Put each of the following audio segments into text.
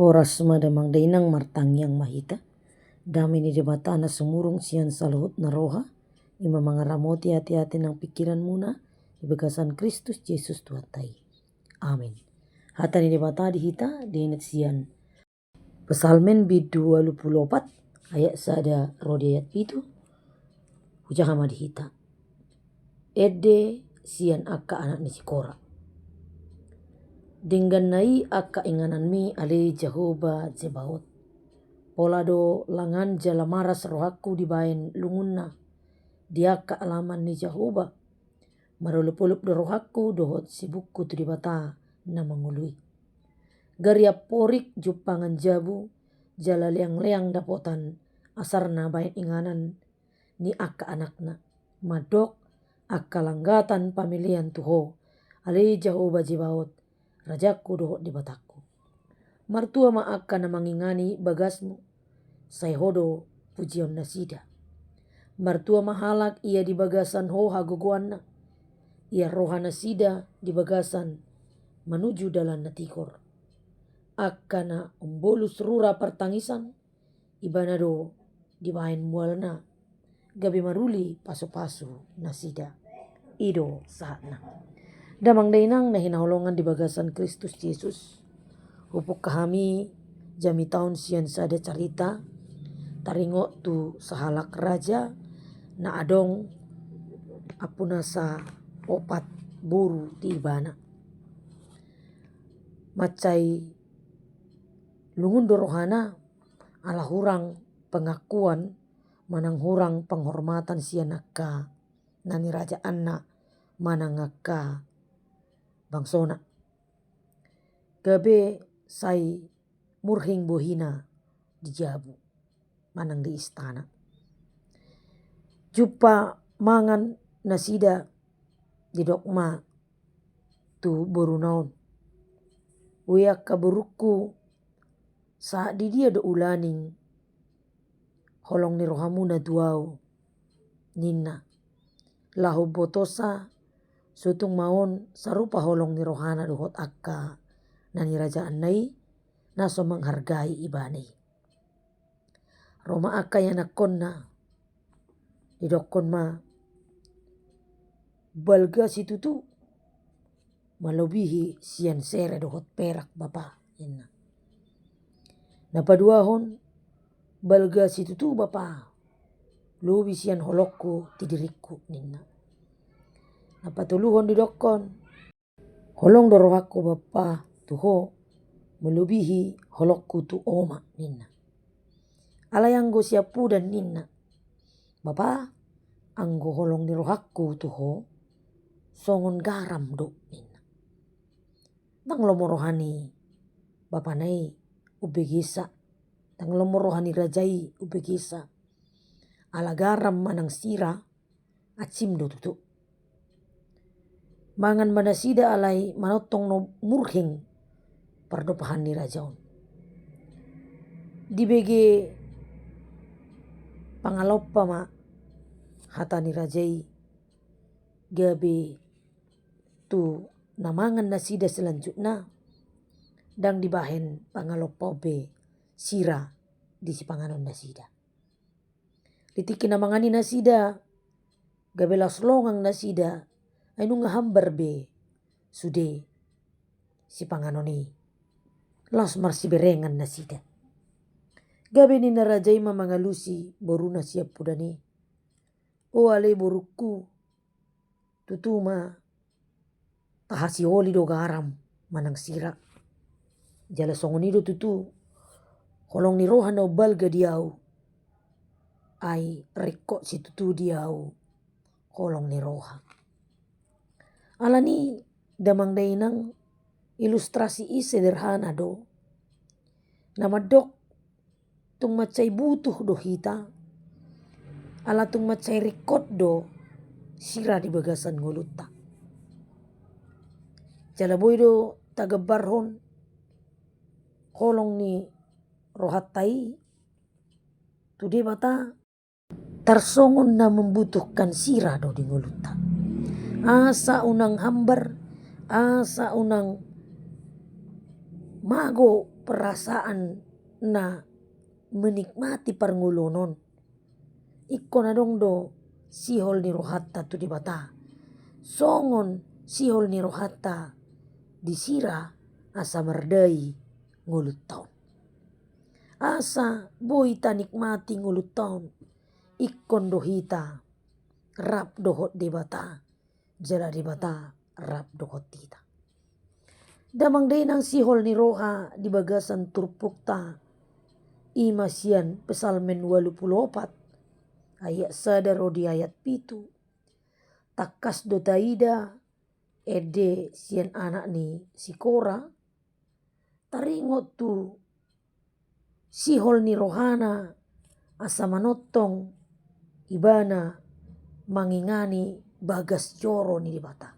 Horas madamang dainang martangyang mahita. Dami ni debatana sumurung sian saluhut na roha. Ima mangaramoti hati-hati ng pikiran muna. Ibagasan Kristus Yesus Tuhatai. Amin. Hata ni debata dihita dinit sian. Pesalmen bidu 24 ayat sada rodi ayat pitu. Hujahama dihita. Ede sian akka anak ni Sikora. Dingganai akka inganan mi ale Jehovah Zebaot. Polado langan jalamaras rohaku dibain lungunna. Dia ka alaman ni Jehovah. Marulup-ulup do rohaku dohot sibukku tu dibata na mangului. Garia porik jupangan jabu jala leang-leang dapotan asarna bain inganan ni akka anakna. Madok akka langgatan pamilihan tuho. Ale Jehovah Zebaot. Rajaku dohot di bataku. Martua ma akka na mangingani bagasmu. Sayhodo pujion nasida. Martua mahalak ia di bagasan ho hagogoanna. Ia rohana sida di bagasan menuju dalan natikor. Akka na umbolus rura pertangisan. Ibanado di bahin mualna. Gabi maruli pasu-pasu nasida. Ido saatna. Damang dainang na hinaholongan di bagasan Kristus Yesus. Hupuk kahami jami tahun sian sada carita. Taringo tu sahalak raja na adong apuna sa opat buru di ibana. Macai lungundo rohana ala hurang pengakuan manang hurang penghormatan sian akka nani raja anna manang akka bangsona. Gabe sai murhing bohina di jabu manang di istana. Jupa mangan nasida di dokma tu borunaon. Uyak kaburuku saat di dia do ulaning holong ni rohamu na duau nina. Lahu botosa sutung maon sarupa holong ni rohana dohot akka nani raja annai naso menghargai ibani. Roma akka yang nakonna didokon ma balga situ tu malebihi sian sere dohot perak bapa inna. Napaduahon balga situ tu bapa lubi sian holokku tidiriku ninna. Napatuluhon didokon holong dorohaku bapa tuho melebihi holokku tu oma ninna. Alayanggo siapu dan ninna. Bapa anggo holong ni rohaku tuho songon garam do ninna. Tang lomo rohani bapa nai ubegisa. Tang lomo rohani rajai ubegisa. Ala garam manang sira acim do tutu. Mangan manasida alai manotong no murhing pardopahan ni rajaon. Di bege pangalopa ma hata ni rajai gabe tu namangan nasida selanjutnya dang dibahen pangalopa be sira di si panganon nasida. Litiki namangani nasida gabe laslongang nasida ainu ngahambar be sude si panganoni las marsi berengan nasida. Gabe ni narajai mamangalusi boruna siap pudani. O ale boruku tutuma tahasi oli do garam manang sira. Jala songonido tutu holong ni rohan o balga diau. Ai rekok si tutu diau holong ni roha. Alani damang dainang ilustrasi sederhana do. Nama dok tung macai butuh do hita. Ala tung macai rekod do sira di bagasan ngoluta. Jala boido tagabarhon holong ni rohatai. Tude bata tarsongon na membutuhkan sira do di ngoluta. Asa unang hambar, asa unang mago perasaan na menikmati parngulunon. Iko na dong do sihol ni rohatta tu di bata. Songon sihol ni rohatta disira asa mardai ngulut taon. Asa boita nikmati ngulut taon. Ikon dohita rap dohot di bata. Jala di bata rap dohot tita. Damang day nang sihol ni roha di bagasan turpukta. Imasian pesalmen 84 ayat sadaro di ayat pitu. Takas do taida ede sian anak ni si Kora. Taringot tu sihol ni rohana asa manotong ibana mangingani bagas joro ni di bata.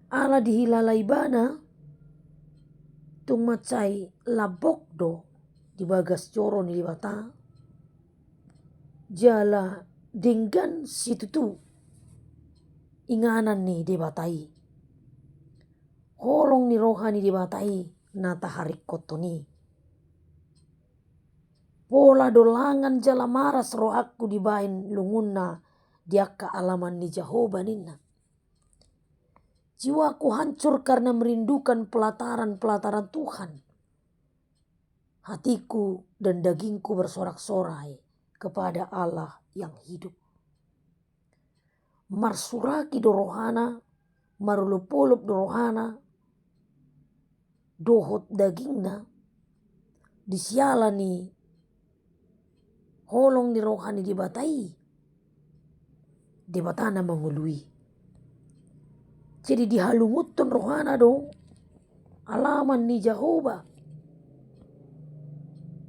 Ala dihilala ibana tung macai labok do di bagas joro ni di bata. Jala denggan situ tu inganan ni di batai. Holong ni rohani di batai nata harik kotoni. Pola dolangan jala maras rohaku di bain lungunna diaka alaman ni Jehovah ninna. Jiwaku hancur karena merindukan pelataran-pelataran Tuhan. Hatiku dan dagingku bersorak-sorai kepada Allah yang hidup. Marsuraki dorohana, marulupulup dorohana, dohot dagingna, disialani holong ni rohani di batai, di batana mengului. Jadi dihalungutun rohana do alaman ni Jehovah.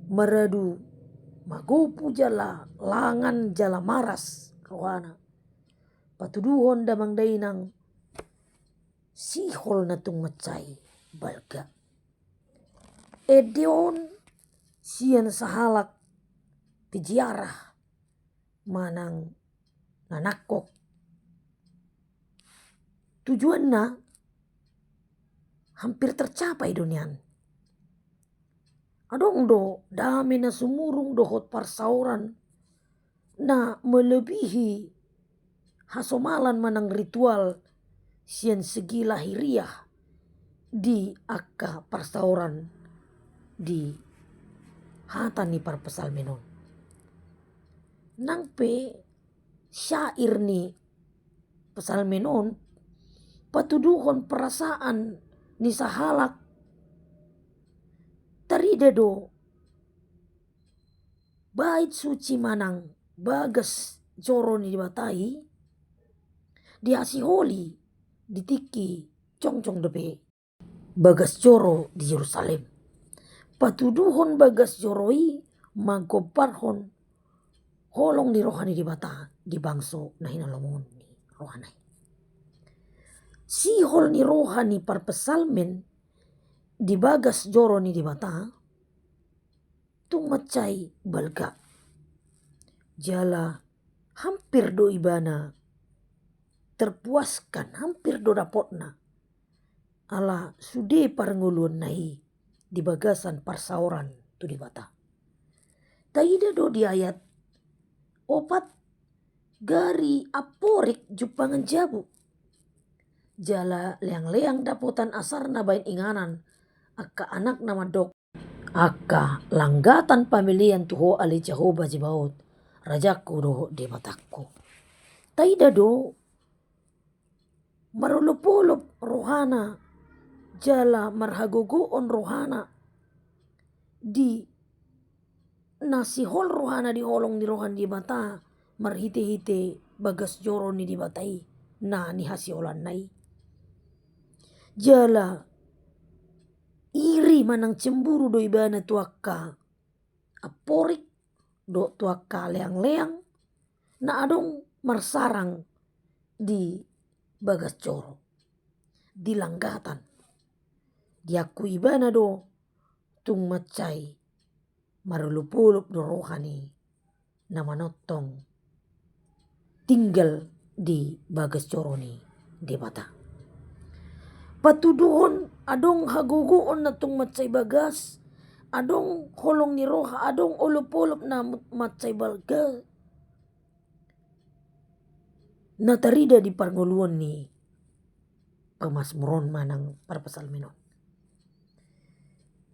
Meradu magopu jala langan jala maras rohana. Patuduhon damang dainang sihol na tung macai balga. Edeon sian sahalak pijiarah manang nanakok. Tujuannya hampir tercapai dunian. Adong do dame na sumurung dohot parsauran na melebihi hasomalan manang ritual sian segi lahiriah di akka parsauran di hatan ni parpesal menon. Nangpe syair ni pesal menon patuduhon perasaan ni sahalak tarida do bait suci manang bagas joro ni dibatai diasi holi ditiki congcong depe bagas joro di Yerusalem. Patuduhon bagas joroi mangkoparhon holong di rohani di bata di bangso na hinalamun ni rohanai. Sihol ni rohani parpesalmen di bagas joro ni di bata tung macai balga. Jala hampir do ibana terpuaskan, hampir do dapotna ala sude parnguluan nai di bagasan parsauran tu di bata. Taida do di ayat opat gari aporik jupangan jabu. Jala leang-leang dapotan asarna bain inganan akka anak nama dok akka langgatan pamilihan tuho ali Jehovah Jebaot rajaku doho di mataku. Taida do marulup-ulup rohana jala marhagogoon rohana di nasihol rohana di holong di rohan di bata marhite-hite bagas joro ni di batai na ni hasiolan nai. Jala iri manang cemburu do ibana tuaka aporik do tuaka leang-leang na adong marsarang di bagas joro di langgatan diaku ibana do tung macai marulup-ulup do rohani na manotong tinggal di bagas joro ni di bata. Patuduhon adong haguguon na tung matsay bagas, adong holong ni roha, adong ulop-ulop na matsay balga. Natarida di parnguluan ni pamasmuron manang parpasal minon.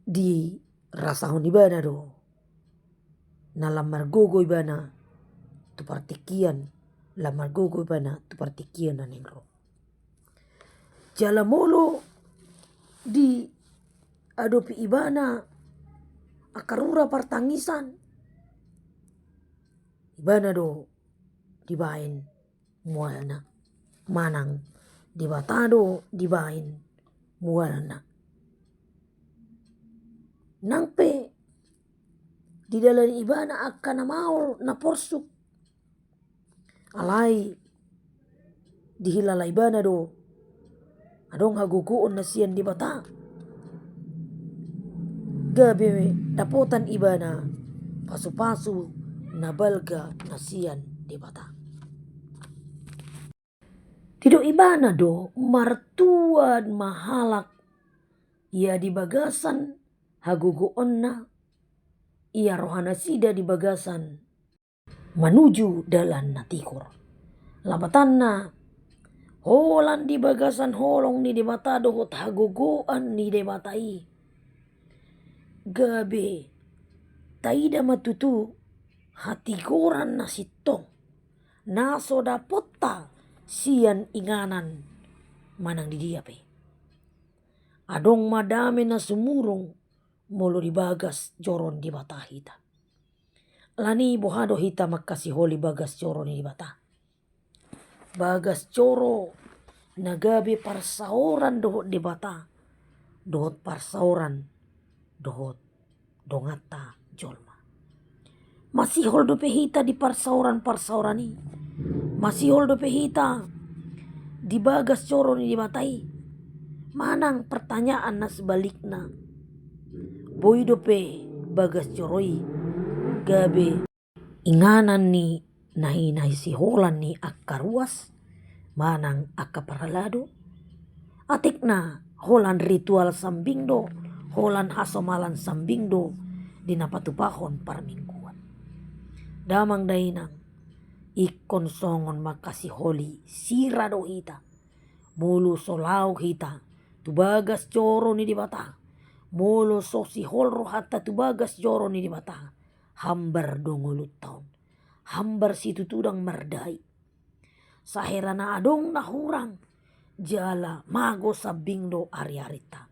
Di rasahon ibana do, nalamar gogo ibana tu partikian, lamar gogo ibana tu partikian na ningro. Jalamolo di adopi ibana akarura partangisan, ibana do dibain mualna manang di batado dibain mualna. Nangpe di dalam ibana akan maul na porsuk alai dihilala ibana do adong haguguon na siyan di bata. Gabi dapotan ibana pasu-pasu na balga na siyan di bata. Tido ibana do martuan mahalak ia di bagasan haguguon na ia rohana sida di bagasan menuju dalan na tikor. Labatan na holan di bagasan holong ni di bata dohot haguguan ni di batai. Gabe taida matutu hatigoran na sitong naso dapota sian inganan manang di dia pe. Adong madame na sumurong molo di bagas joron di bata hita. Lani bohado hita makasih holi bagas joron di bata. Bagas coro nagabe parsauran dohot di bata. Dohot parsauran dohot dongata jolma. Masih hol dope hita di parsauran ni. Masih hol dope hita di bagas coro ni di batai. Manang pertanyaan na sebalikna. Boy dope bagas coroi gabe inganan ni nahi si holan ni akaruas manang akaparalado. Atik na holan ritual sambingdo, holan hasomalan sambingdo dinapatupahon parmingguan. Damang dainang ikon songon makasi holi sirado hita. Mulu solau hita tubagas coro ni di bata. Molo so si holro hatta tubagas joro ni di bata. Hambar dongolut taon. Hambar si tutudang mardai. Saherana adong na hurang. Jala mago sabingdo ari-arita.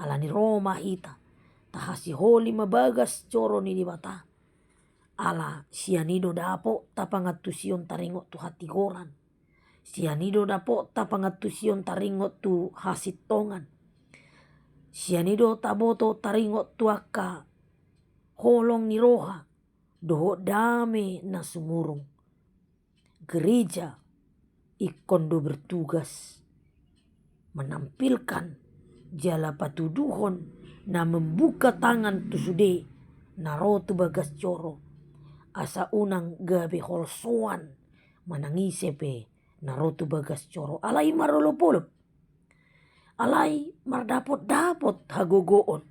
Alani Roma hita. Tahasi holi mabagas joro ni di bata. Ala sianido dapo tapangatusion taringot tu hatigoran. Sianido dapo tapangatusion taringot tu hasitongan. Sianido taboto taringot tu akka holong ni roha doho dame na sumurung. Gereja ikondo bertugas menampilkan jala patuduhon na membuka tangan tu sude narotu bagas coro asa unang gabe holsoan manangisepe narotu bagas coro alai marolopolop alai mardapot-dapot hagogoon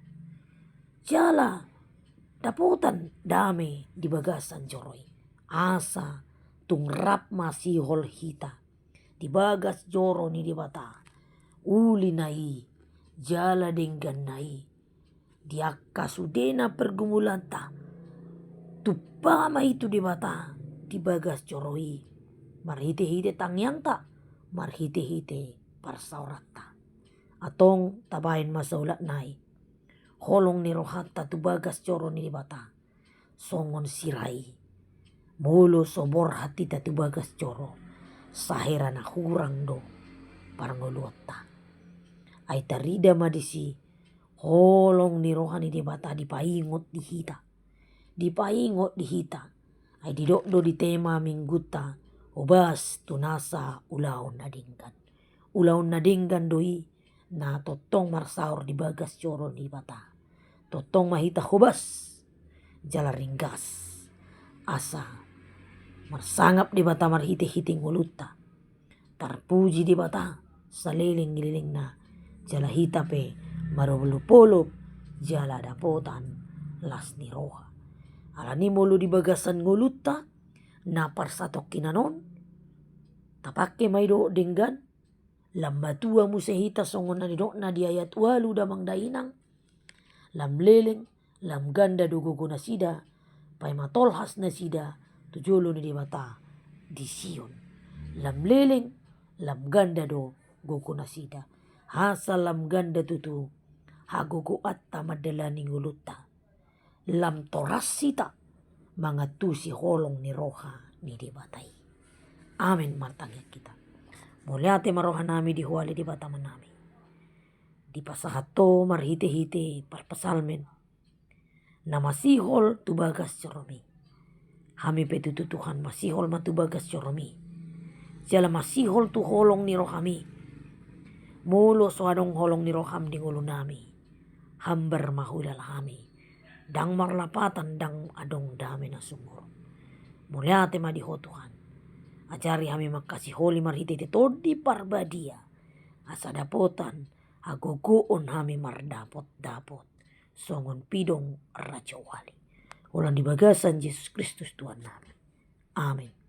jala dapotan dame di bagasan joroi asa tungrap masihol hita di bagas joro ni di bata uli nai jala denggan nai diakka sudena pergumulanta tupama itu di bata di bagas joroi marhite-hite tangyang ta marhite-hite parsaurata atong tabain masaulat nai holong ni rohatta tubagas coro ni di bata songon sirai molo sobor hati ta tubagas coro sahera na hurang do parngoluotta ai tarida madisi holong ni rohani di bata dipaingot di hita dipaingot di hita ai didokdo di tema mingguta obas tunasa ulaon nadinggan doi na totong marsaur di bagas coro di bata totong mahita hobas jala ringgas asa marsangap di bata marhite-hite nguluta tarpuji di bata saliling-giling na jala hitape marubulupulup jala dapotan las ni roha. Alani mulu di bagasan ngulutta napar satok kinanon tapake maido denggan lambatua musehita songon na didokna di ayat walu damang dainang lam leleng lam ganda dogogo na sida pai matolhas na sida tujolo ni di mata di Sion. Lam leleng lam ganda do gogo na sida hasa lam ganda tutu hagogo atta madalani ngulutta lam toras sita mangatusi holong ni roha ni di batai. Amin martangit kita. Muliate maroha nami di huali di bata manami. Di pasahato marhite-hite parpasalmen. Na masihol tubagas coromi. Hami petutu Tuhan masihol matubagas coromi. Jala masihol tu holong ni rohami. Mulo soadong holong ni roham di ngulu nami. Hambar mahulal hami. Dang marlapatan dang adong dami na sumur. Muliate madiho Tuhan. Ajari hami makasih holi marhite todi parbadia. Asa dapotan agogoon hami mardapot-dapot. Songon pidong raja wali. Ulang di bagasan Yesus Kristus Tuhan nami. Amin.